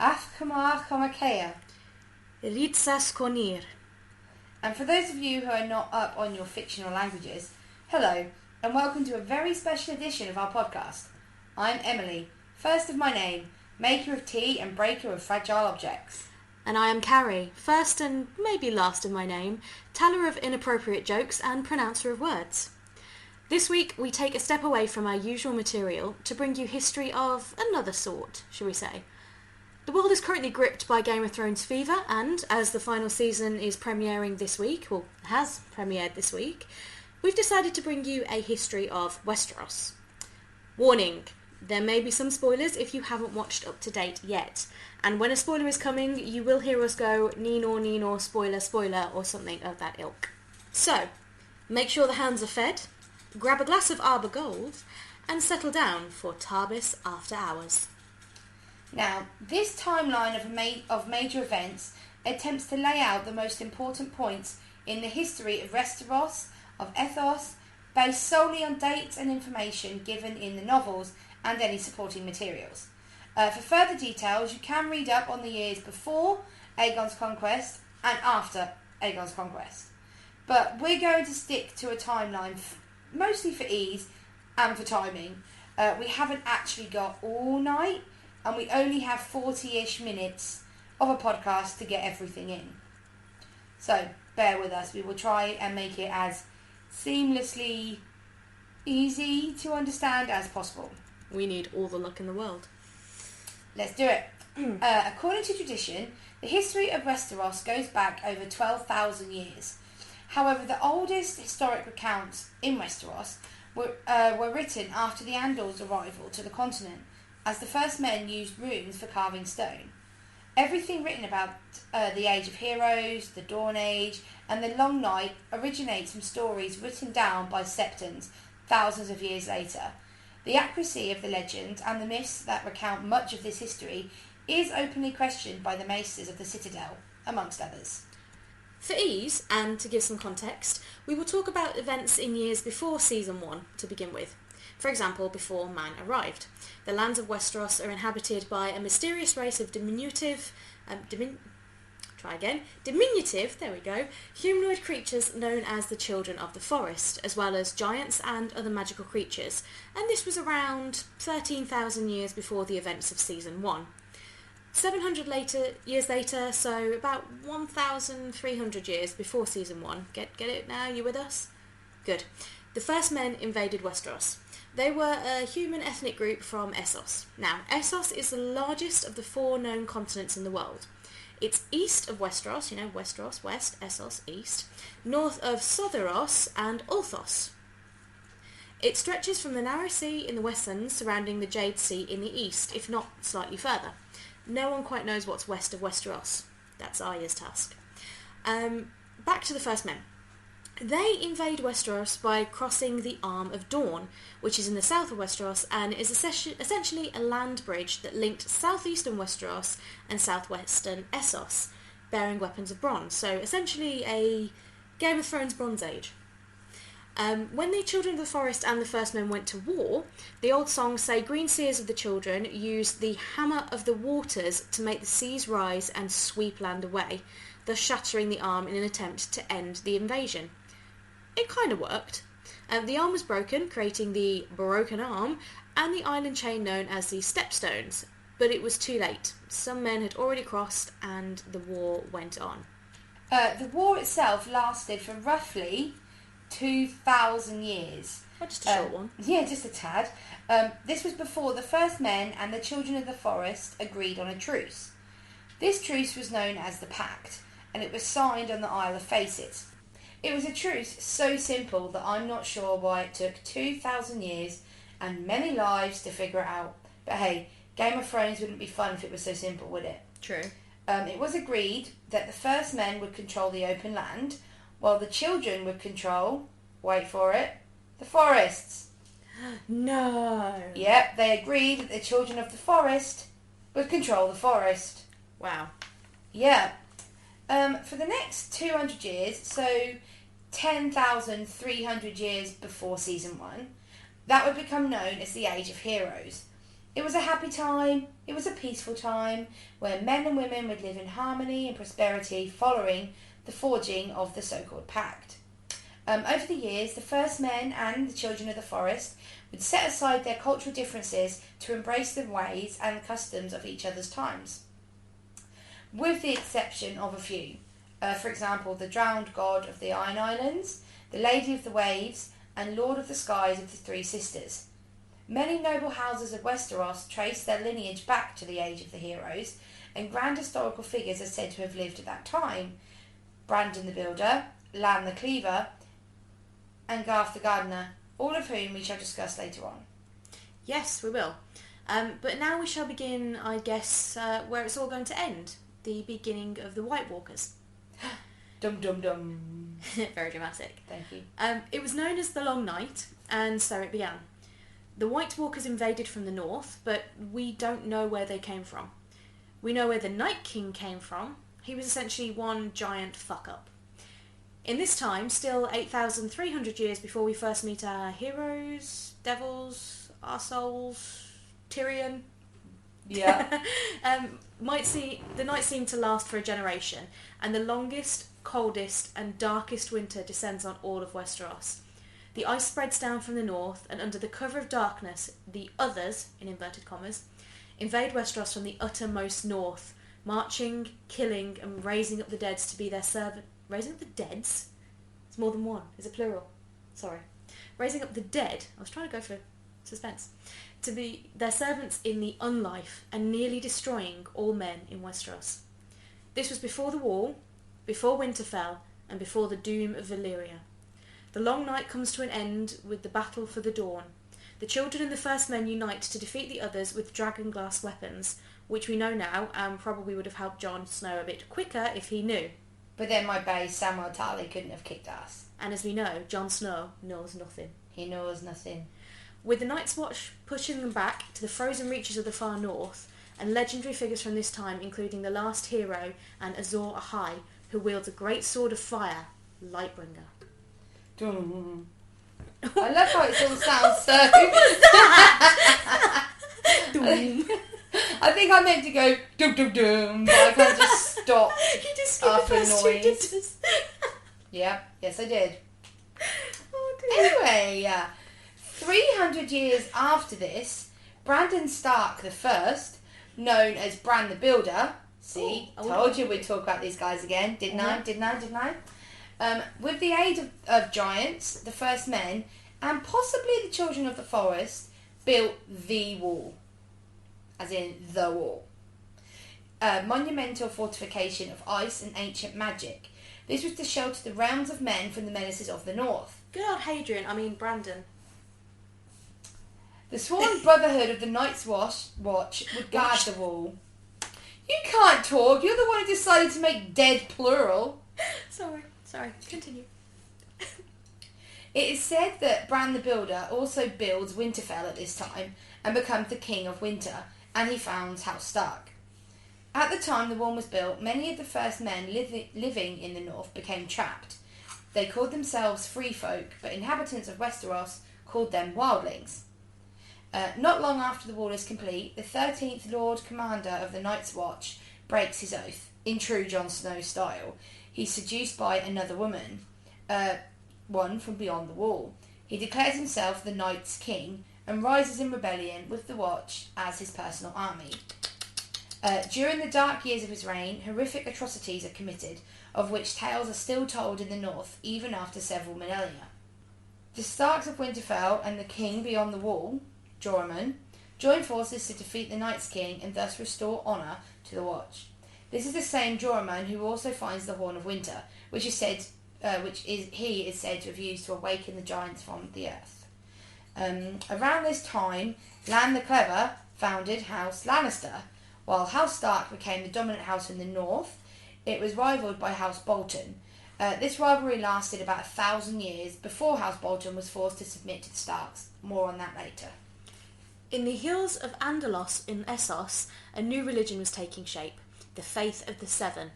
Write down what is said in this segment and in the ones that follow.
Afkamar Komakea. Ritsas Konir. And for those of you who are not up on your fictional languages, hello, and welcome to a very special edition of our podcast. I'm Emily, first of my name, maker of tea and breaker of fragile objects. And I am Carrie, first and maybe last of my name, teller of inappropriate jokes and pronouncer of words. This week we take a step away from our usual material to bring you history of another sort, shall we say. The world is currently gripped by Game of Thrones fever, and as the final season is premiering this week, well, has premiered this week, we've decided to bring you a history of Westeros. Warning, there may be some spoilers if you haven't watched up to date yet, and when a spoiler is coming, you will hear us go, nee-nor, spoiler, spoiler, or something of that ilk. So, make sure the hands are fed, grab a glass of Arbor Gold, and settle down for Tarbis After Hours. Now, this timeline of major events attempts to lay out the most important points in the history of Westeros, of ethos, based solely on dates and information given in the novels and any supporting materials. For further details, you can read up on the years before Aegon's conquest and after Aegon's conquest. But we're going to stick to a timeline mostly for ease and for timing. We haven't actually got all night, and we only have 40-ish minutes of a podcast to get everything in. So, bear with us. We will try and make it as seamlessly easy to understand as possible. We need all the luck in the world. Let's do it. According to tradition, the history of Westeros goes back over 12,000 years. However, the oldest historic accounts in Westeros were written after the Andals' arrival to the continent, as the first men used runes for carving stone. Everything written about the Age of Heroes, the Dawn Age, and the Long Night originates from stories written down by septons thousands of years later. The accuracy of the legends and the myths that recount much of this history is openly questioned by the maesters of the Citadel, amongst others. For ease, and to give some context, we will talk about events in years before Season 1 to begin with. For example, before man arrived. The lands of Westeros are inhabited by a mysterious race of diminutive, humanoid creatures known as the Children of the Forest, as well as giants and other magical creatures, and this was around 13,000 years before the events of Season 1. 700 years later, so about 1,300 years before Season 1. Get it now? You with us? Good. The first men invaded Westeros. They were a human ethnic group from Essos. Now, Essos is the largest of the 4 known continents in the world. It's east of Westeros, Westeros, west, Essos, east, north of Sotheros and Ulthos. It stretches from the narrow sea in the westlands surrounding the Jade Sea in the east, if not slightly further. No one quite knows what's west of Westeros. That's Arya's task. Back to the first men. They invade Westeros by crossing the Arm of Dawn, which is in the south of Westeros and is essentially a land bridge that linked southeastern Westeros and southwestern Essos, bearing weapons of bronze. So essentially a Game of Thrones Bronze Age. When the Children of the Forest and the First Men went to war, the old songs say Green Seers of the Children used the hammer of the waters to make the seas rise and sweep land away, thus shattering the arm in an attempt to end the invasion. It kind of worked. The arm was broken, creating the broken arm, and the island chain known as the Stepstones, but it was too late. Some men had already crossed, and the war went on. The war itself lasted for roughly 2,000 years. Oh, just a short one. Yeah, just a tad. This was before the first men and the Children of the Forest agreed on a truce. This truce was known as the Pact, and it was signed on the Isle of Facet. It was a truce so simple that I'm not sure why it took 2,000 years and many lives to figure it out. But hey, Game of Thrones wouldn't be fun if it was so simple, would it? True. It was agreed that the first men would control the open land, while the children would control, wait for it, the forests. No. Yep, they agreed that the Children of the Forest would control the forest. Wow. Yeah. For the next 200 years, so 10,300 years before Season 1, that would become known as the Age of Heroes. It was a happy time, it was a peaceful time, where men and women would live in harmony and prosperity following the forging of the so-called pact. Over the years, the first men and the children of the forest would set aside their cultural differences to embrace the ways and customs of each other's times, with the exception of a few. For example, the drowned god of the Iron Islands, the Lady of the Waves, and Lord of the Skies of the Three Sisters. Many noble houses of Westeros trace their lineage back to the age of the heroes, and grand historical figures are said to have lived at that time. Brandon the Builder, Lan the Cleaver, and Garth the Gardener, all of whom we shall discuss later on. Yes, we will. But now we shall begin, I guess, where it's all going to end. The beginning of the White Walkers. Dum dum dum. Very dramatic. Thank you. It was known as the Long Night, and so it began. The White Walkers invaded from the north, but we don't know where they came from. We know where the Night King came from. He was essentially one giant fuck-up. In this time, still 8,300 years before we first meet our heroes, devils, our souls, Tyrion. Yeah. The night seemed to last for a generation, and the longest, coldest, and darkest winter descends on all of Westeros. The ice spreads down from the north, and under the cover of darkness, the others, in inverted commas, invade Westeros from the uttermost north, marching, killing, and raising up the dead to be their servant. Raising up the deads? It's more than one. Is it plural? Sorry. Raising up the dead. I was trying to go for suspense. To be their servants in the unlife, and nearly destroying all men in Westeros. This was before the wall, before Winterfell, and before the doom of Valyria. The long night comes to an end with the battle for the dawn. The children and the first men unite to defeat the others with dragonglass weapons, which we know now and probably would have helped Jon Snow a bit quicker if he knew. But then my base, Samuel Tarly, couldn't have kicked ass. And as we know, Jon Snow knows nothing. He knows nothing. With the Night's Watch pushing them back to the frozen reaches of the far north, and legendary figures from this time including the last hero and Azor Ahai, who wields a great sword of fire, Lightbringer. Dum. I love how it all sounds so... Dum. I think I meant to go dum dum dum, but I can't just stop You just skipped the after first two, noise. didn't Yeah, yes I did. Oh dear. Anyway, 300 years after this, Brandon Stark the First, known as Bran the Builder, see, told you we'd talk about these guys again, didn't I? With the aid of giants, the first men, and possibly the children of the forest, built the wall. As in the wall. A monumental fortification of ice and ancient magic. This was to shelter the realms of men from the menaces of the north. Good old Brandon. The sworn brotherhood of the Night's Watch would guard the wall. You can't talk, you're the one who decided to make dead plural. Sorry, continue. It is said that Bran the Builder also builds Winterfell at this time and becomes the King of Winter, and he founds House Stark. At the time the wall was built, many of the first men living in the north became trapped. They called themselves free folk, but inhabitants of Westeros called them wildlings. Not long after the wall is complete, the 13th Lord Commander of the Night's Watch breaks his oath, in true Jon Snow style. He's seduced by another woman, one from beyond the wall. He declares himself the Night's King and rises in rebellion with the Watch as his personal army. During the dark years of his reign, horrific atrocities are committed, of which tales are still told in the north, even after several millennia. The Starks of Winterfell and the King beyond the wall, Joramun, join forces to defeat the Night's King and thus restore honour to the Watch. This is the same Joramun who also finds the Horn of Winter, which is said to have used to awaken the giants from the earth. Around this time, Lan the Clever founded House Lannister. While House Stark became the dominant house in the north, it was rivaled by House Bolton. This rivalry lasted about 1,000 years before House Bolton was forced to submit to the Starks. More on that later. In the hills of Andalos in Essos, a new religion was taking shape, the Faith of the Seven.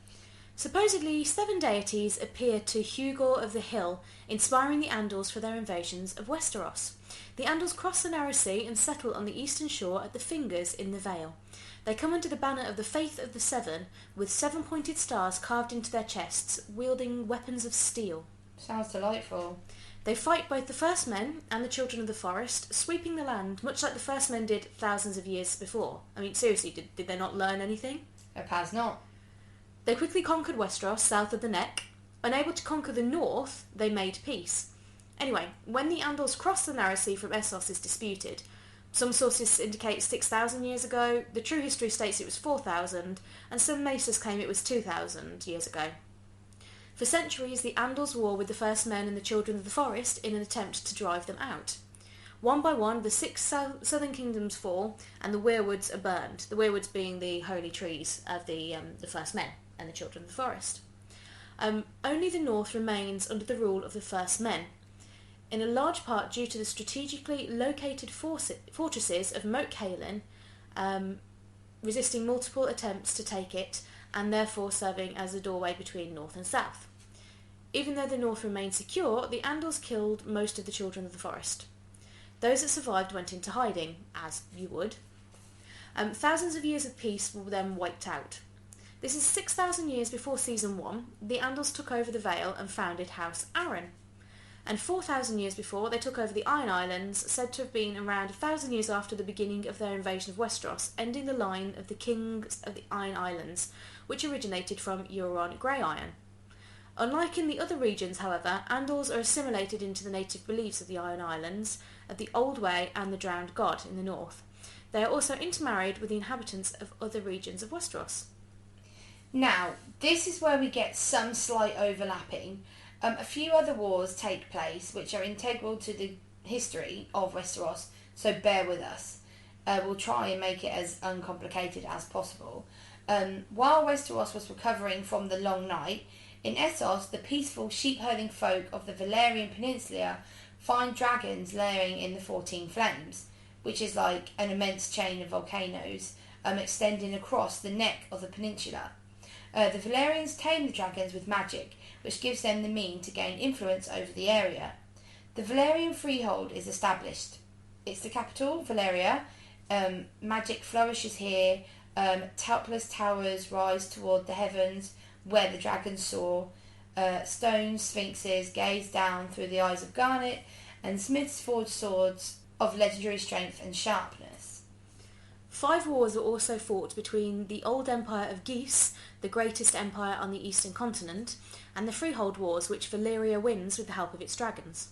Supposedly, 7 deities appeared to Hugor of the Hill, inspiring the Andals for their invasions of Westeros. The Andals cross the narrow sea and settle on the eastern shore at the Fingers in the Vale. They come under the banner of the Faith of the Seven, with 7 pointed stars carved into their chests, wielding weapons of steel. Sounds delightful. They fight both the First Men and the Children of the Forest, sweeping the land, much like the First Men did thousands of years before. I mean, seriously, did they not learn anything? Has not. They quickly conquered Westeros, south of the Neck. Unable to conquer the north, they made peace. Anyway, when the Andals crossed the narrow sea from Essos is disputed. Some sources indicate 6,000 years ago, the true history states it was 4,000, and some Mesas claim it was 2,000 years ago. For centuries, the Andals war with the First Men and the Children of the Forest in an attempt to drive them out. One by one, the 6 southern kingdoms fall, and the weirwoods are burned, the weirwoods being the holy trees of the First Men and the Children of the Forest. Only the north remains under the rule of the First Men, in a large part due to the strategically located fortresses of Moat Cailin, resisting multiple attempts to take it, and therefore serving as a doorway between north and south. Even though the north remained secure, the Andals killed most of the Children of the Forest. Those that survived went into hiding, as you would. Thousands of years of peace were then wiped out. This is 6,000 years before Season 1, the Andals took over the Vale and founded House Arryn. And 4,000 years before, they took over the Iron Islands, said to have been around 1,000 years after the beginning of their invasion of Westeros, ending the line of the kings of the Iron Islands, which originated from Euron Grey Iron. Unlike in the other regions, however, Andals are assimilated into the native beliefs of the Iron Islands, of the Old Way and the Drowned God in the north. They are also intermarried with the inhabitants of other regions of Westeros. Now, this is where we get some slight overlapping. A few other wars take place which are integral to the history of Westeros, so bear with us. We'll try and make it as uncomplicated as possible. While Westeros was recovering from the long night, in Essos, the peaceful sheep-herding folk of the Valyrian Peninsula find dragons layering in the 14 Flames, which is like an immense chain of volcanoes extending across the neck of the peninsula. The Valyrians tame the dragons with magic, which gives them the means to gain influence over the area. The Valyrian freehold is established. It's the capital, Valyria. Magic flourishes here. Topless towers rise toward the heavens, where the dragons soar. Stone sphinxes gaze down through the eyes of garnet, and smiths forge swords of legendary strength and sharpness. 5 wars were also fought between the Old Empire of Geese, the greatest empire on the eastern continent, and the Freehold Wars, which Valyria wins with the help of its dragons.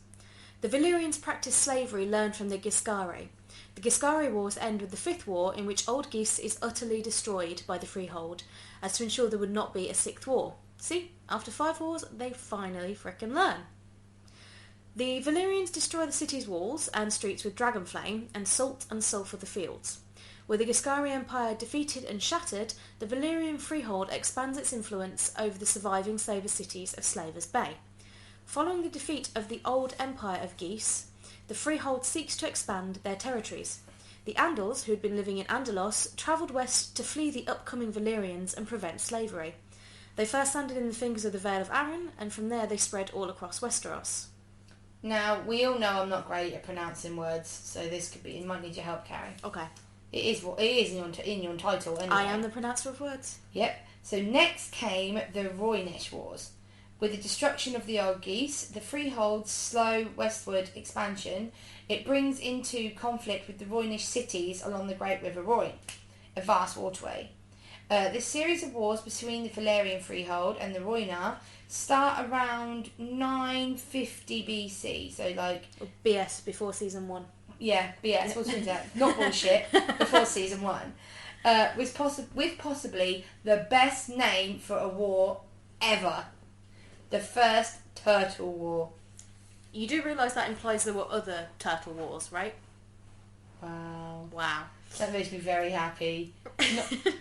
The Valyrians practiced slavery learned from the Giscari. The Giscari Wars end with the 5th War, in which Old Geese is utterly destroyed by the Freehold, as to ensure there would not be a 6th war. See, after 5 wars, they finally frickin' learn. The Valyrians destroy the city's walls and streets with dragon flame, and salt and sulphur the fields. With the Giscari Empire defeated and shattered, the Valyrian freehold expands its influence over the surviving slaver cities of Slavers Bay. Following the defeat of the Old Empire of Geese, the freehold seeks to expand their territories. The Andals, who had been living in Andalos, travelled west to flee the upcoming Valyrians and prevent slavery. They first landed in the Fingers of the Vale of Arryn, and from there they spread all across Westeros. Now, we all know I'm not great at pronouncing words, so it might need your help, Carrie. Okay. It is in your title anyway. I am the pronouncer of words. Yep. So next came the Roynish Wars. With the destruction of the Old Geese, the freehold's slow westward expansion, it brings into conflict with the Roynish cities along the Great River Royne, a vast waterway. This series of wars between the Valyrian freehold and the Roynar start around 950 BC, so like... BS, before Season 1. Yeah, BS, what's that? Not bullshit, before Season 1. With possibly the best name for a war ever. The First Turtle War. You do realise that implies there were other turtle wars, right? Wow. That makes me very happy.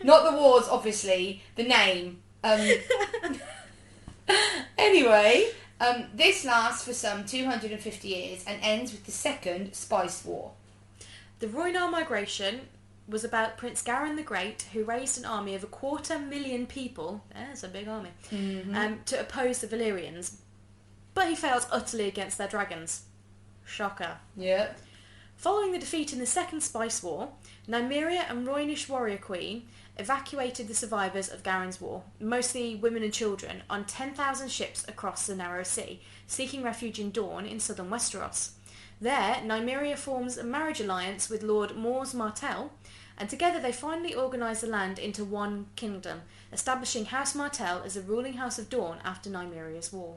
Not the wars, obviously. The name. Anyway, this lasts for some 250 years and ends with the Second Spice War. The Roynar migration was about Prince Garin the Great, who raised an army of 250,000 people, there's a big army, to oppose the Valyrians, but he failed utterly against their dragons. Shocker. Yep. Following the defeat in the Second Spice War, Nymeria and Rhoynish warrior queen evacuated the survivors of Garen's War, mostly women and children, on 10,000 ships across the Narrow Sea, seeking refuge in Dorne in southern Westeros. There, Nymeria forms a marriage alliance with Lord Mors Martell, and together they finally organise the land into one kingdom, establishing House Martell as the ruling House of Dorne after Nymeria's War.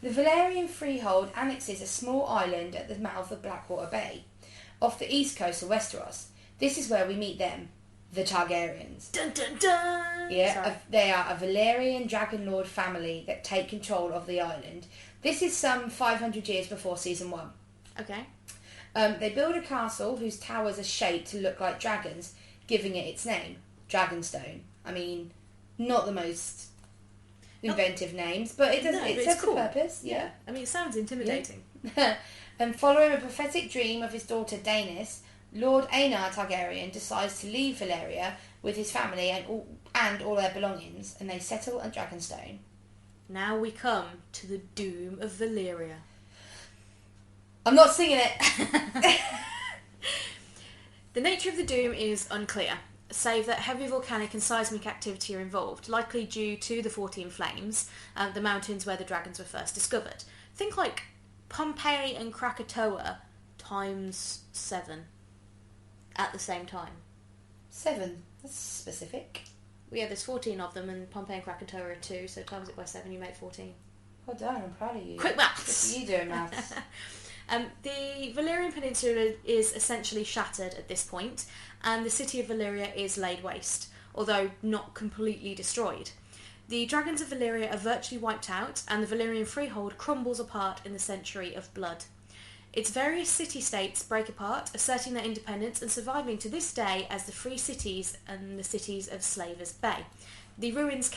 The Valyrian freehold annexes a small island at the mouth of Blackwater Bay, off the east coast of Westeros. This is where we meet them, the Targaryens. Dun dun dun! Yeah, they are a Valyrian dragon lord family that take control of the island. This is some 500 years before season 1. Okay. They build a castle whose towers are shaped to look like dragons, giving it its name, Dragonstone. I mean, not the most inventive names, but it does. No, it but serves cool. a purpose. Yeah. I mean, it sounds intimidating. And following a prophetic dream of his daughter Daenerys, Lord Aenar Targaryen decides to leave Valyria with his family and all their belongings, and they settle at Dragonstone. Now we come to the doom of Valyria. I'm not singing it. The nature of the doom is unclear, save that heavy volcanic and seismic activity are involved, likely due to the 14 Flames, the mountains where the dragons were first discovered. Think like Pompeii and Krakatoa times 7 at the same time. 7. That's specific. Yeah, there's 14 of them, and Pompeii and Krakatoa are 2, so times it by 7, you make 14. Well done, I'm proud of you. Quick maths! Good for you doing maths. The Valyrian Peninsula is essentially shattered at this point, and the city of Valyria is laid waste, although not completely destroyed. The dragons of Valyria are virtually wiped out, and the Valyrian freehold crumbles apart in the Century of Blood. Its various city-states break apart, asserting their independence and surviving to this day as the Free Cities and the cities of Slavers Bay. The ruins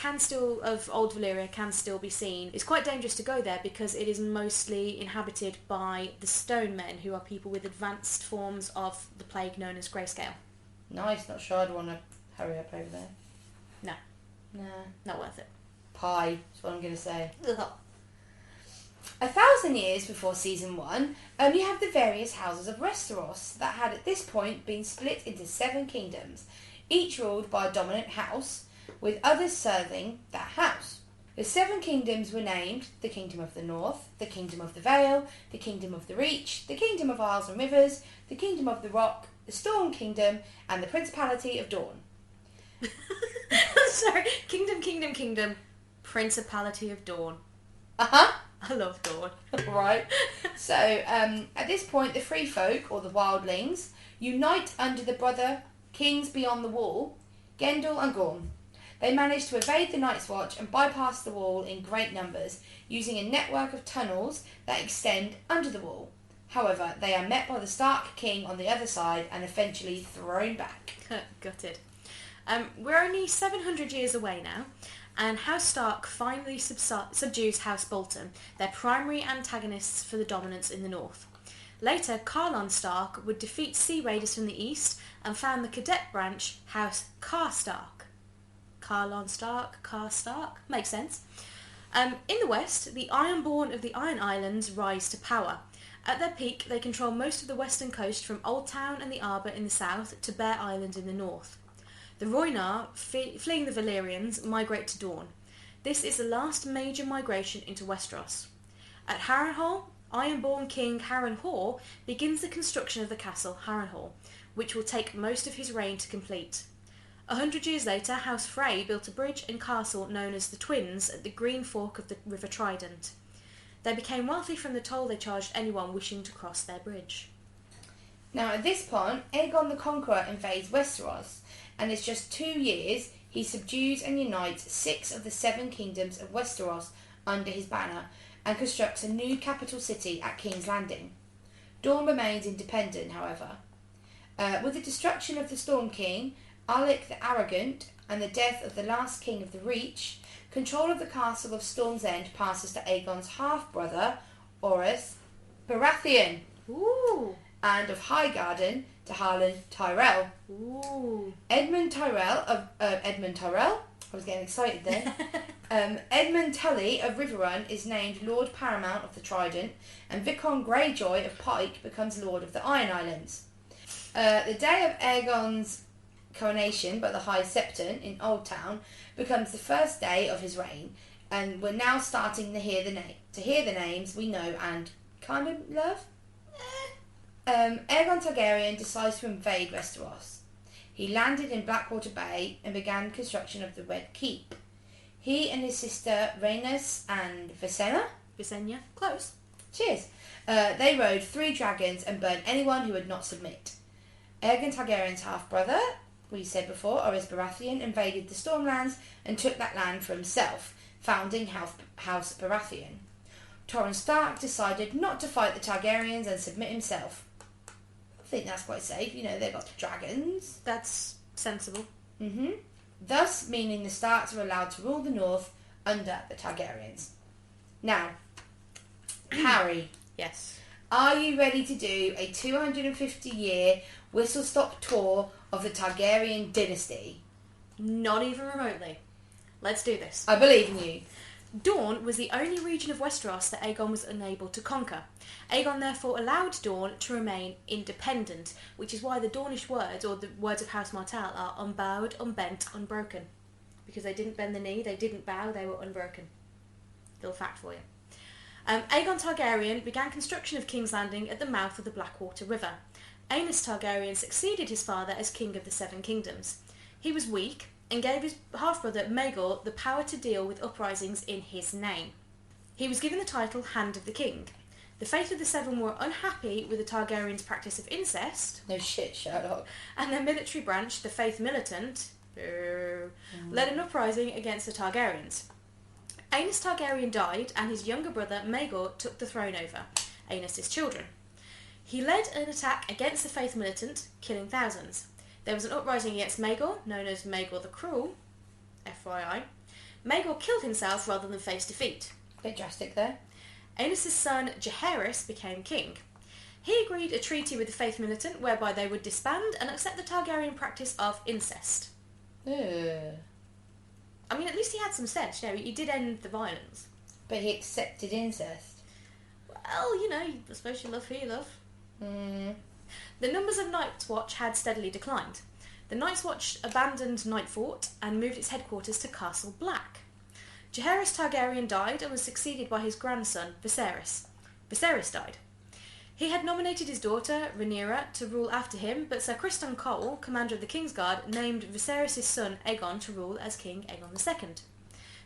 of Old Valyria can still be seen. It's quite dangerous to go there because it is mostly inhabited by the Stone Men, who are people with advanced forms of the plague known as Greyscale. Nice, not sure I'd want to hurry up over there. No. Nah. Not worth it. Pie, that's what I'm going to say. Ugh. 1,000 years before season 1, you have the various houses of Westeros that had at this point been split into 7 kingdoms, each ruled by a dominant house, with others serving that house. The 7 kingdoms were named the Kingdom of the North, the Kingdom of the Vale, the Kingdom of the Reach, the Kingdom of Isles and Rivers, the Kingdom of the Rock, the Storm Kingdom, and the Principality of Dawn. Sorry, Kingdom, Principality of Dawn. Uh-huh. I love Dawn. Right. So, at this point, the Free Folk, or the Wildlings, unite under the brother Kings Beyond the Wall, Gendel and Gorm. They manage to evade the Night's Watch and bypass the wall in great numbers, using a network of tunnels that extend under the wall. However, they are met by the Stark King on the other side and eventually thrown back. Gutted. We're only 700 years away now, and House Stark finally subdues House Bolton, their primary antagonists for the dominance in the north. Later, Carlon Stark would defeat Sea Raiders from the east and found the cadet branch, House Karstark. Carlon Stark, Karstark, makes sense. In the west, the Ironborn of the Iron Islands rise to power. At their peak, they control most of the western coast from Old Town and the Arbor in the south to Bear Island in the north. The Rhoynar, fleeing the Valyrians, migrate to Dorne. This is the last major migration into Westeros. At Harrenhal, Ironborn King Harrenhal begins the construction of the castle Harrenhal, which will take most of his reign to complete. 100 years later, House Frey built a bridge and castle known as the Twins at the Green Fork of the River Trident. They became wealthy from the toll they charged anyone wishing to cross their bridge. Now, at this point, Aegon the Conqueror invades Westeros, and in just 2 years, he subdues and unites 6 of the 7 kingdoms of Westeros under his banner, and constructs a new capital city at King's Landing. Dorne remains independent, however. With the destruction of the Storm King, Alec the Arrogant, and the death of the last king of the Reach, control of the castle of Storm's End passes to Aegon's half-brother, Orys Baratheon. Ooh. And of Highgarden to Harlan Tyrell. Ooh. Edmund Tyrell, I was getting excited then, Edmund Tully of Riverrun is named Lord Paramount of the Trident, and Viscount Greyjoy of Pike becomes Lord of the Iron Islands. The day of Aegon's coronation by the High Septon in Old Town becomes the first day of his reign, and we're now starting to hear the names we know and kind of love. Aegon Targaryen decides to invade Westeros. He landed in Blackwater Bay and began construction of the Red Keep. He and his sister Rhaenys and Visenya, close. Cheers. They rode 3 dragons and burned anyone who would not submit. Aegon Targaryen's half-brother, we said before, Oris Baratheon, invaded the Stormlands and took that land for himself, founding House Baratheon. Torrhen Stark decided not to fight the Targaryens and submit himself. I think that's quite safe. You know, they've got dragons. That's sensible. Thus meaning the Starks are allowed to rule the North under the Targaryens. Now, Harry. Yes. Are you ready to do a 250-year whistle-stop tour of the Targaryen dynasty? Not even remotely. Let's do this. I believe in you. Dorne was the only region of Westeros that Aegon was unable to conquer. Aegon therefore allowed Dorne to remain independent, which is why the Dornish words, or the words of House Martell, are unbowed, unbent, unbroken. Because they didn't bend the knee, they didn't bow, they were unbroken. Little fact for you. Aegon Targaryen began construction of King's Landing at the mouth of the Blackwater River. Aenys Targaryen succeeded his father as King of the Seven Kingdoms. He was weak, and gave his half-brother Maegor the power to deal with uprisings in his name. He was given the title Hand of the King. The Faith of the Seven were unhappy with the Targaryens' practice of incest. No shit, Sherlock. And their military branch, the Faith Militant, led an uprising against the Targaryens. Aenys Targaryen died, and his younger brother Maegor took the throne over Aenys' children. He led an attack against the Faith Militant, killing thousands. There was an uprising against Maegor, known as Maegor the Cruel, FYI. Maegor killed himself rather than face defeat. Bit drastic there. Aenys' son Jaehaerys became king. He agreed a treaty with the Faith Militant whereby they would disband and accept the Targaryen practice of incest. Ugh. I mean, at least he had some sense, you know, he did end the violence. But he accepted incest. Well, you know, I suppose you love who you love. The numbers of Night's Watch had steadily declined. The Night's Watch abandoned Nightfort and moved its headquarters to Castle Black. Jaehaerys Targaryen died and was succeeded by his grandson, Viserys. Viserys died. He had nominated his daughter, Rhaenyra, to rule after him, but Sir Criston Cole, commander of the Kingsguard, named Viserys' son Aegon to rule as King Aegon II.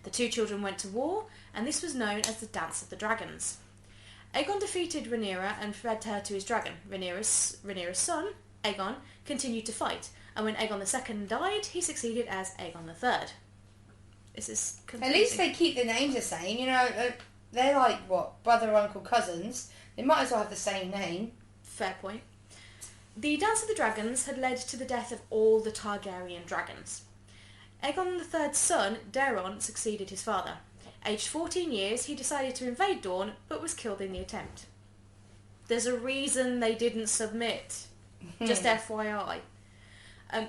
The two children went to war, and this was known as the Dance of the Dragons. Aegon defeated Rhaenyra and fed her to his dragon. Rhaenyra's son, Aegon, continued to fight, and when Aegon II died, he succeeded as Aegon III. This is confusing. At least they keep the names the same, you know. They're like, what, brother, uncle, cousins. They might as well have the same name. Fair point. The Dance of the Dragons had led to the death of all the Targaryen dragons. Aegon III's son, Daeron, succeeded his father. Aged 14 years, he decided to invade Dorne, but was killed in the attempt. There's a reason they didn't submit. Just FYI.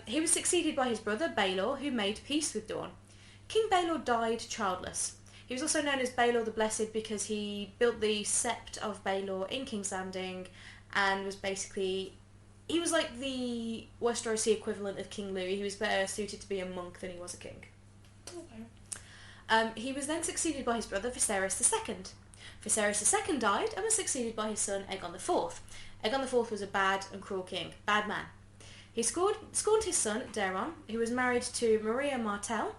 He was succeeded by his brother, Baelor, who made peace with Dorne. King Baelor died childless. He was also known as Baelor the Blessed because he built the Sept of Baelor in King's Landing and was basically... He was like the Westerosi equivalent of King Louis. He was better suited to be a monk than he was a king. Okay. He was then succeeded by his brother Viserys II. Viserys II died and was succeeded by his son Aegon IV. Aegon IV was a bad and cruel king. Bad man. He scorned his son Daeron, who was married to Maria Martell,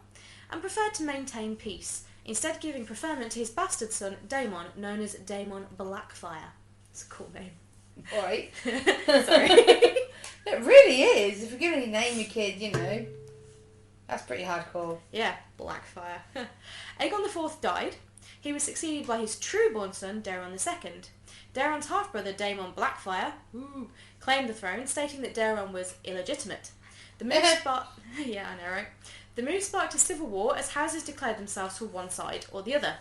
and preferred to maintain peace, instead giving preferment to his bastard son Daemon, known as Daemon Blackfire. It's a cool name. Alright. Sorry. It really is. If you're going to name your kid, you know, that's pretty hardcore. Yeah, Blackfire. Aegon IV died. He was succeeded by his true-born son, Daeron II. Daeron's half-brother, Daemon Blackfire, claimed the throne, stating that Daeron was illegitimate. The move sparked... Yeah, I know, right? The move sparked a civil war as houses declared themselves for one side or the other.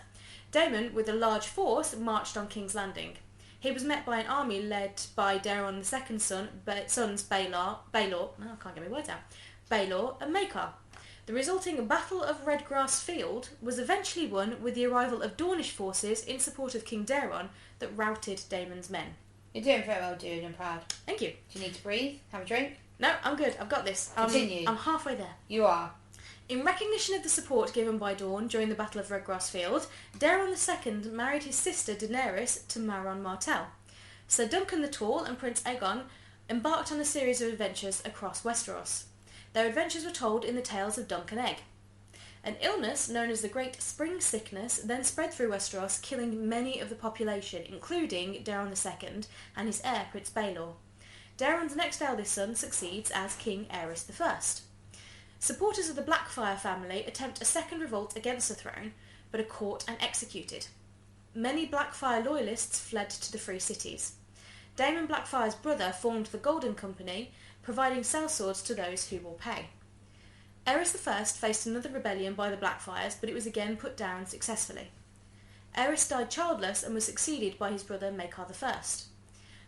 Daemon, with a large force, marched on King's Landing. He was met by an army led by Daeron II's sons Baelor, I can't get my words out, Baelor and Maekar. The resulting Battle of Redgrass Field was eventually won with the arrival of Dornish forces in support of King Daeron that routed Daemon's men. You're doing very well, dude. I'm proud. Thank you. Do you need to breathe? Have a drink? No, I'm good. I've got this. Continue. I'm halfway there. You are. In recognition of the support given by Dorne during the Battle of Redgrass Field, Daeron II married his sister Daenerys to Maron Martell. Sir Duncan the Tall and Prince Aegon embarked on a series of adventures across Westeros. Their adventures were told in the tales of Dunk and Egg. An illness known as the Great Spring Sickness then spread through Westeros, killing many of the population, including Daeron II and his heir Prince Baelor. Daeron's next eldest son succeeds as King Aerys I. Supporters of the Blackfyre family attempt a second revolt against the throne, but are caught and executed. Many Blackfyre loyalists fled to the Free Cities. Daemon Blackfyre's brother formed the Golden Company, providing sellswords to those who will pay. Aerys I faced another rebellion by the Blackfyres, but it was again put down successfully. Aerys died childless and was succeeded by his brother Maekar I.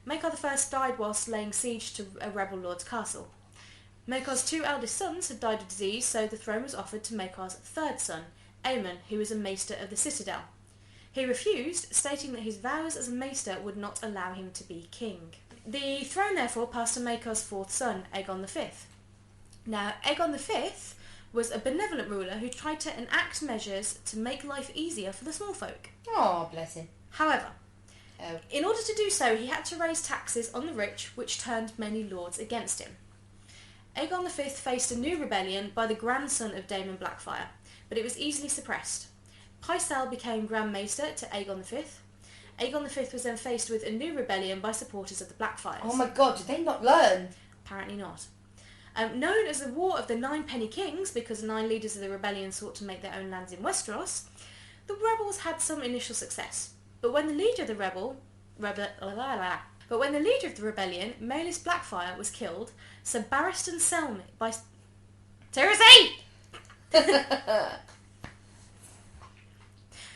Maekar I died whilst laying siege to a rebel lord's castle. Maekar's two eldest sons had died of disease, so the throne was offered to Maekar's third son, Aemon, who was a maester of the citadel. He refused, stating that his vows as a maester would not allow him to be king. The throne therefore passed to Maekar's fourth son, Aegon V. Now, Aegon V was a benevolent ruler who tried to enact measures to make life easier for the small folk. Oh, bless him. However, in order to do so, he had to raise taxes on the rich, which turned many lords against him. Aegon V faced a new rebellion by the grandson of Daemon Blackfyre, but it was easily suppressed. Pycelle became Grand Maester to Aegon V. Aegon V was then faced with a new rebellion by supporters of the Blackfyres. Oh my god, did they not learn? Apparently not. Known as the War of the Nine Penny Kings, because 9 leaders of the rebellion sought to make their own lands in Westeros, the rebels had some initial success. But when the leader of the rebellion, Maelys Blackfyre, was killed, Sir Barristan Selmy by... Seriously!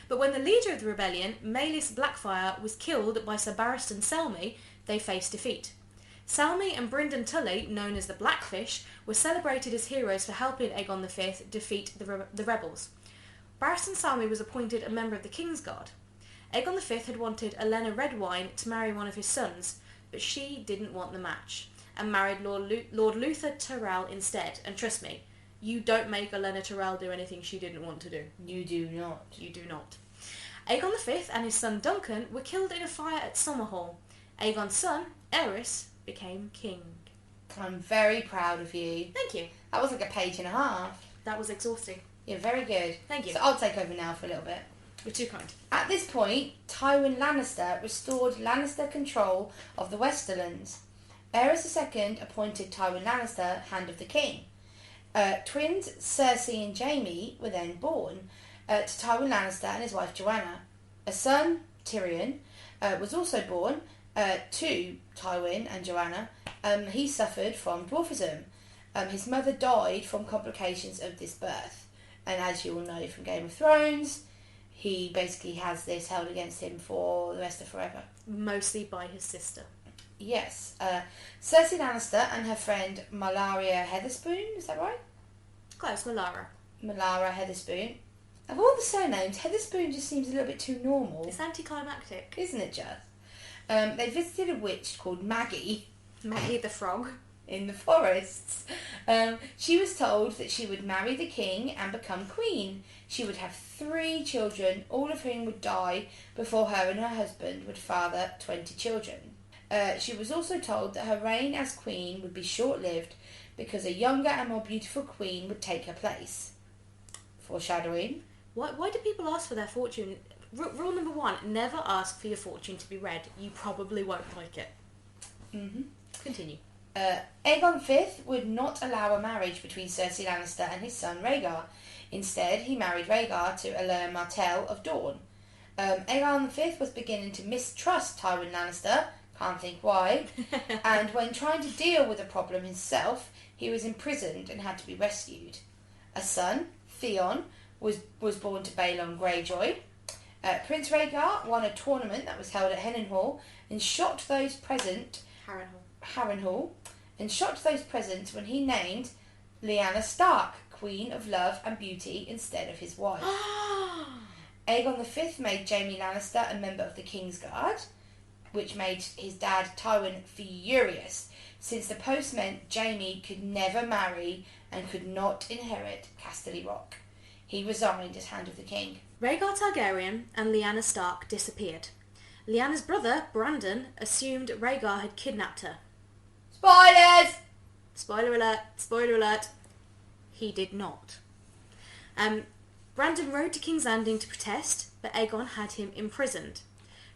But when the leader of the rebellion, Maelys Blackfyre, was killed by Sir Barristan Selmy, they faced defeat. Selmy and Brynden Tully, known as the Blackfish, were celebrated as heroes for helping Aegon V defeat the rebels. Barristan Selmy was appointed a member of the Kingsguard. Aegon V had wanted Olenna Redwine to marry one of his sons, but she didn't want the match, and married Lord Luther Tyrell instead. And trust me, you don't make Olenna Tyrell do anything she didn't want to do. You do not. You do not. Aegon V and his son Duncan were killed in a fire at Summerhall. Aegon's son, Aerys, became king. I'm very proud of you. Thank you. That was like a page and a half. That was exhausting. You're very good. Thank you. So I'll take over now for a little bit. You're too kind. At this point, Tywin Lannister restored Lannister control of the Westerlands. Aerys II appointed Tywin Lannister Hand of the King. Twins Cersei and Jaime were then born to Tywin Lannister and his wife Joanna. A son, Tyrion, was also born to Tywin and Joanna. He suffered from dwarfism. His mother died from complications of this birth. And as you all know from Game of Thrones, he basically has this held against him for the rest of forever. Mostly by his sister. Yes. Cersei Lannister and her friend Malaria Heatherspoon, is that right? Close, Melara. Melara Heatherspoon. Of all the surnames, Heatherspoon just seems a little bit too normal. It's anticlimactic. Isn't it just? They visited a witch called Maggie. Maggie the Frog. In the forests. She was told that she would marry the king and become queen. She would have 3 children, all of whom would die before her and her husband would father 20 children. She was also told that her reign as queen would be short-lived because a younger and more beautiful queen would take her place. Foreshadowing. Why do people ask for their fortune? Rule number 1, never ask for your fortune to be read. You probably won't like it. Mm-hmm. Continue. Aegon V would not allow a marriage between Cersei Lannister and his son Rhaegar. Instead, he married Rhaegar to Olenna Martell of Dorne. Aegon V was beginning to mistrust Tywin Lannister, can't think why, and when trying to deal with the problem himself, he was imprisoned and had to be rescued. A son, Theon, was born to Balon Greyjoy. Prince Rhaegar won a tournament that was held at Harrenhal and shot those present and shot those present when he named Lyanna Stark Queen of Love and Beauty instead of his wife. Aegon V made Jaime Lannister a member of the King's Guard, which made his dad Tywin furious, since the post meant Jaime could never marry and could not inherit Casterly Rock. He resigned as Hand of the King. Rhaegar Targaryen and Lyanna Stark disappeared. Lyanna's brother, Brandon, assumed Rhaegar had kidnapped her. Spoilers! Spoiler alert, spoiler alert. He did not. Brandon rode to King's Landing to protest, but Aegon had him imprisoned.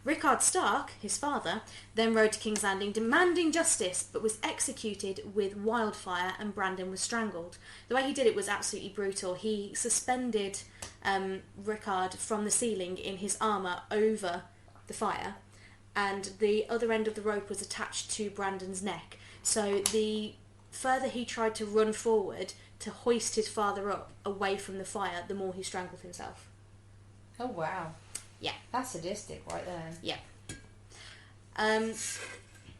Rickard Stark, his father, then rode to King's Landing demanding justice, but was executed with wildfire and Brandon was strangled. The way he did it was absolutely brutal. He suspended Rickard from the ceiling in his armour over the fire, and the other end of the rope was attached to Brandon's neck. So the further he tried to run forward to hoist his father up away from the fire, the more he strangled himself. Oh, wow. Yeah. That's sadistic right there. Yeah.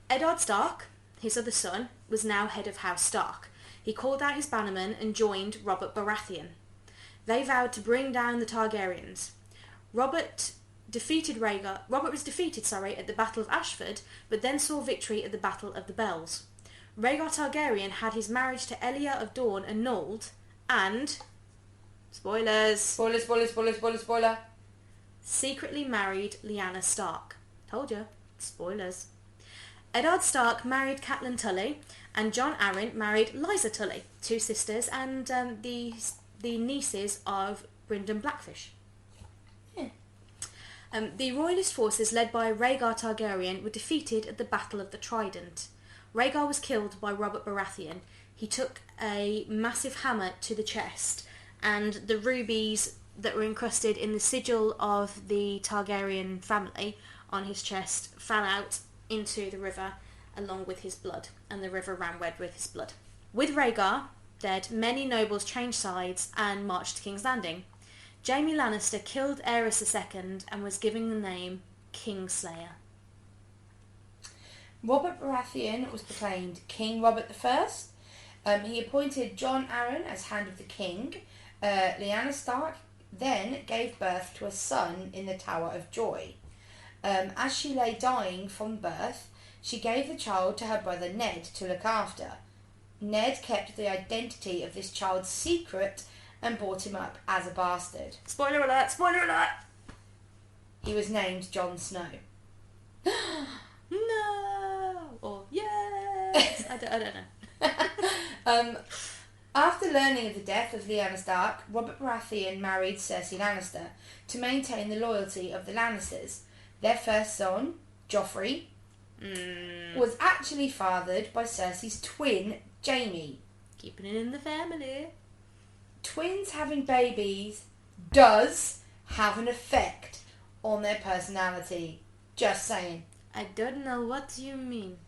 Eddard Stark, his other son, was now head of House Stark. He called out his bannermen and joined Robert Baratheon. They vowed to bring down the Targaryens. Robert was defeated, at the Battle of Ashford, but then saw victory at the Battle of the Bells. Rhaegar Targaryen had his marriage to Elia of Dorne annulled and... Spoilers! Spoiler! Secretly married Lyanna Stark. Told you. Spoilers. Eddard Stark married Catelyn Tully, and Jon Arryn married Lysa Tully, two sisters and the nieces of Brynden Blackfish. Yeah. The royalist forces led by Rhaegar Targaryen were defeated at the Battle of the Trident. Rhaegar was killed by Robert Baratheon. He took a massive hammer to the chest, and the rubies that were encrusted in the sigil of the Targaryen family on his chest fell out into the river along with his blood, and the river ran red with his blood. With Rhaegar dead, many nobles changed sides and marched to King's Landing. Jaime Lannister killed Aerys II and was given the name Kingslayer. Robert Baratheon was proclaimed King Robert I. He appointed Jon Arryn as Hand of the King. Lyanna Stark then gave birth to a son in the Tower of Joy. As she lay dying from birth, she gave the child to her brother Ned to look after. Ned kept the identity of this child secret and brought him up as a bastard. Spoiler alert! Spoiler alert! He was named Jon Snow. No! Or yes! I don't know. After learning of the death of Lyanna Stark, Robert Baratheon married Cersei Lannister to maintain the loyalty of the Lannisters. Their first son, Joffrey, was actually fathered by Cersei's twin, Jaime. Keeping it in the family. Twins having babies does have an effect on their personality. Just saying. I don't know what you mean.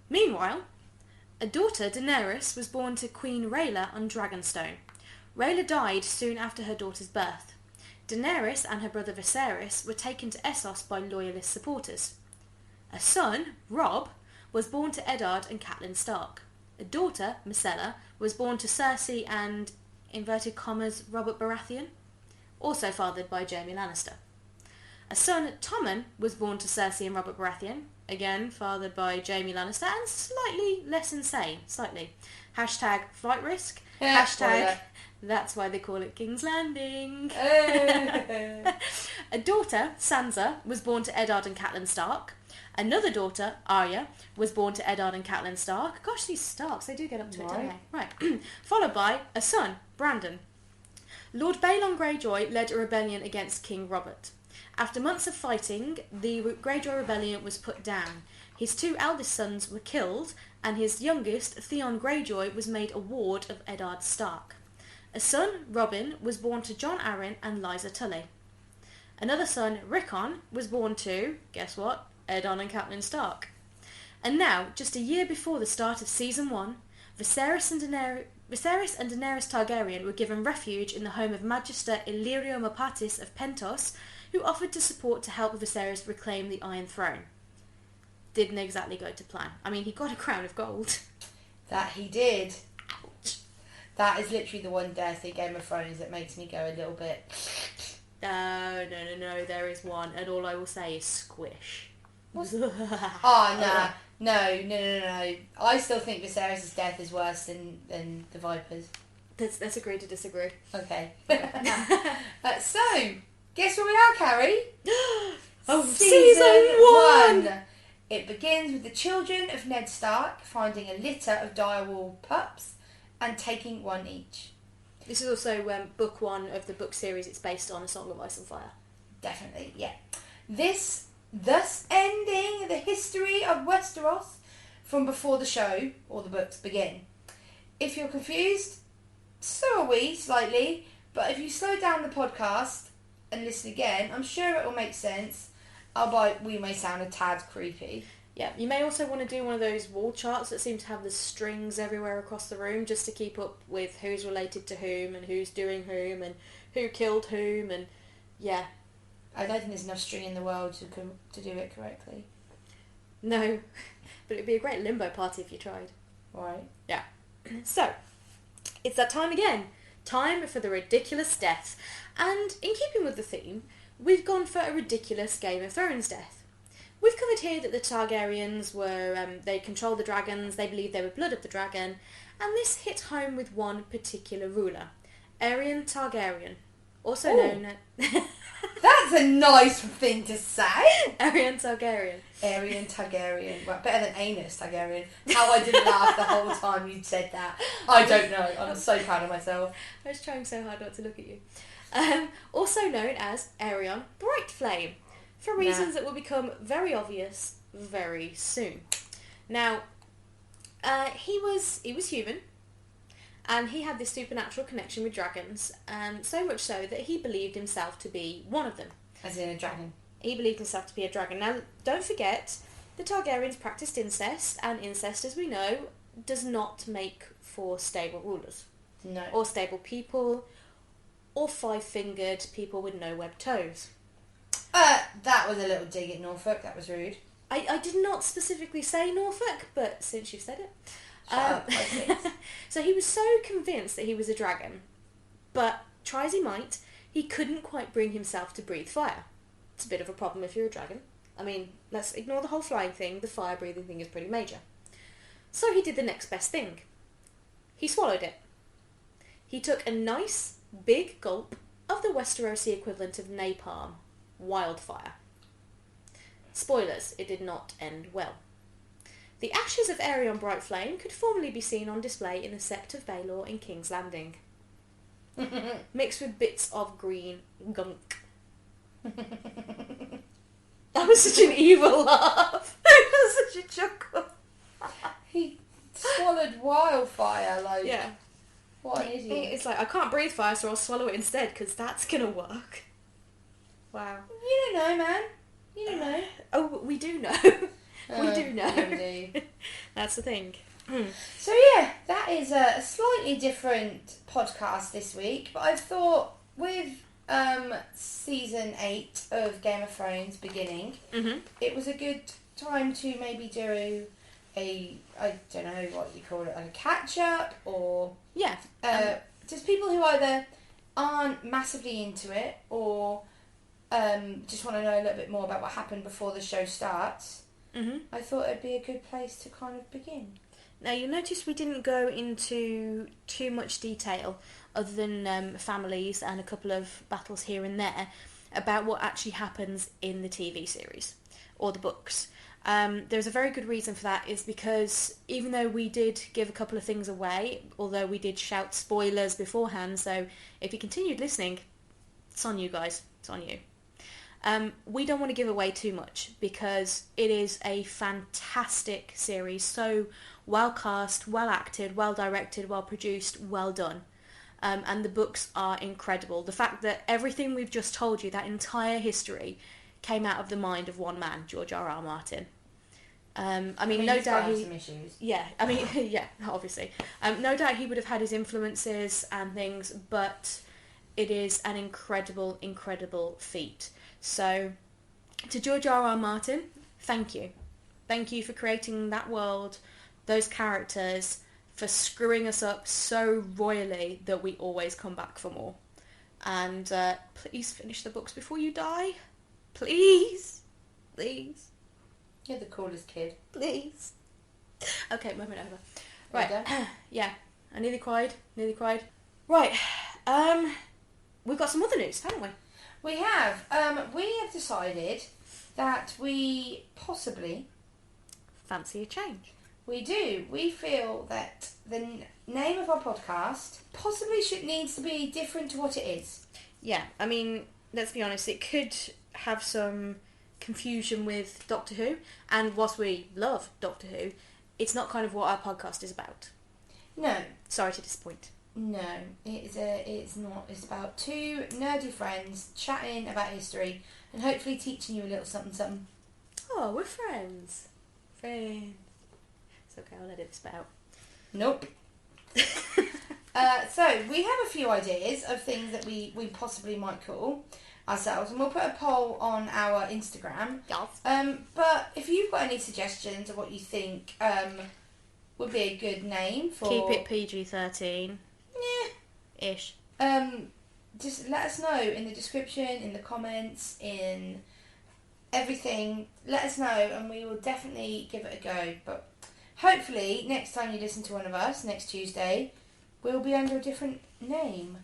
Meanwhile, a daughter, Daenerys, was born to Queen Rhaella on Dragonstone. Rhaella died soon after her daughter's birth. Daenerys and her brother Viserys were taken to Essos by loyalist supporters. A son, Robb, was born to Eddard and Catelyn Stark. A daughter, Myrcella, was born to Cersei and, inverted commas, Robert Baratheon, also fathered by Jaime Lannister. A son, Tommen, was born to Cersei and Robert Baratheon, again fathered by Jaime Lannister, and slightly less insane, slightly. Hashtag flight risk, hashtag that's why they call it King's Landing. A daughter, Sansa, was born to Eddard and Catelyn Stark. Another daughter, Arya, was born to Eddard and Catelyn Stark. Gosh, these Starks, they do get up to it, don't they? Right. Followed by a son, Brandon. Lord Balon Greyjoy led a rebellion against King Robert. After months of fighting, the Greyjoy rebellion was put down. His two eldest sons were killed, and his youngest, Theon Greyjoy, was made a ward of Eddard Stark. A son, Robin, was born to Jon Arryn and Lysa Tully. Another son, Rickon, was born to, guess what, Eddard and Catelyn Stark. And now, just a year before the start of Season 1, Viserys and Daenerys Targaryen were given refuge in the home of Magister Illyrio Mopatis of Pentos, who offered to support to help Viserys reclaim the Iron Throne. Didn't exactly go to plan. I mean, he got a crown of gold. That he did. Ouch. That is literally the one death in Game of Thrones that makes me go a little bit... No, there is one, and all I will say is squish. Oh, no. I still think Viserys' death is worse than the Vipers. Let's agree to disagree. Okay. So, guess where we are, Carrie? Season 1! It begins with the children of Ned Stark finding a litter of direwolf pups and taking one each. This is also book 1 of the book series it's based on, A Song of Ice and Fire. Definitely, yeah. This thus ending the history of Westeros from before the show or the books begin. If you're confused, so are we, slightly, but if you slow down the podcast and listen again, I'm sure it will make sense, albeit we may sound a tad creepy. Yeah, you may also want to do one of those wall charts that seem to have the strings everywhere across the room just to keep up with who's related to whom and who's doing whom and who killed whom and, yeah. I don't think there's enough string in the world to do it correctly. No, but it'd be a great limbo party if you tried. Right. Yeah. So, it's that time again. Time for the ridiculous deaths. And in keeping with the theme, we've gone for a ridiculous Game of Thrones death. We've covered here that the Targaryens were, they controlled the dragons, they believed they were blood of the dragon, and this hit home with one particular ruler, Aerion Targaryen, also known as... That's a nice thing to say! Aerion Targaryen. Aerion Targaryen. Well, better than Anus Targaryen. How I didn't laugh the whole time you'd said that. I don't know. I'm so proud of myself. I was trying so hard not to look at you. Also known as Aerion Brightflame, for reasons that will become very obvious very soon. Now, he was human, and he had this supernatural connection with dragons, so much so that he believed himself to be one of them. As in a dragon? He believed himself to be a dragon. Now, don't forget, the Targaryens practiced incest, and incest, as we know, does not make for stable rulers. No. Or stable people, or five-fingered people with no webbed toes. That was a little dig at Norfolk. That was rude. I did not specifically say Norfolk, but since you've said it. Shut up, please. So he was so convinced that he was a dragon, but try as he might, he couldn't quite bring himself to breathe fire. It's a bit of a problem if you're a dragon. I mean, let's ignore the whole flying thing, the fire breathing thing is pretty major. So he did the next best thing. He swallowed it. He took a nice, big gulp of the Westerosi equivalent of napalm, wildfire. Spoilers, it did not end well. The ashes of Aerion Brightflame could formerly be seen on display in the Sept of Baelor in King's Landing, mixed with bits of green gunk. That was such an evil laugh. That was such a chuckle. He swallowed wildfire, like... Yeah. What an idiot. It's like, I can't breathe fire, so I'll swallow it instead, because that's going to work. Wow. You don't know, man. You don't know. Oh, we do know. We do know. Yeah, we do. That's the thing. So yeah, that is a slightly different podcast this week, but I thought with season 8 of Game of Thrones beginning, it was a good time to maybe do a, I don't know what you call it, like a catch up, or just people who either aren't massively into it or just want to know a little bit more about what happened before the show starts. I thought it'd be a good place to kind of begin. Now, you'll notice we didn't go into too much detail other than families and a couple of battles here and there about what actually happens in the TV series or the books. There's a very good reason for that, is because even though we did give a couple of things away, although we did shout spoilers beforehand, so if you continued listening, it's on you guys, it's on you. We don't want to give away too much because it is a fantastic series, so well cast, well acted, well directed, well produced, well done. And the books are incredible. The fact that everything we've just told you, that entire history, came out of the mind of one man, George R.R. Martin. I mean, no doubt he... some issues. Yeah, I mean, yeah, obviously. No doubt he would have had his influences and things, but it is an incredible, incredible feat. So, to George R.R. Martin, thank you. Thank you for creating that world, those characters, for screwing us up so royally that we always come back for more. And please finish the books before you die. Please. Please. You're the coolest kid. Please. Okay, moment over. Right. Yeah, I nearly cried. Right. We've got some other news, haven't we? We have. We have decided that we possibly... Fancy a change. We do. We feel that the name of our podcast possibly needs to be different to what it is. Yeah, I mean, let's be honest, it could have some confusion with Doctor Who, and whilst we love Doctor Who, it's not kind of what our podcast is about. No. Sorry to disappoint. No, it's not. It's about two nerdy friends chatting about history and hopefully teaching you a little something. Oh, we're friends. Friends. It's okay, I'll edit this bit out. Nope. So, we have a few ideas of things that we possibly might call ourselves, and we'll put a poll on our Instagram. Yes. But if you've got any suggestions of what you think would be a good name for... Keep it PG-13. Yeah. Ish. Just let us know in the description, in the comments, in everything. Let us know and we will definitely give it a go. But hopefully next time you listen to one of us, next Tuesday, we'll be under a different name.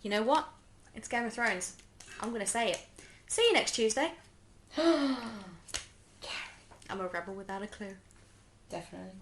You know what? It's Game of Thrones. I'm going to say it. See you next Tuesday. I'm a rebel without a clue. Definitely.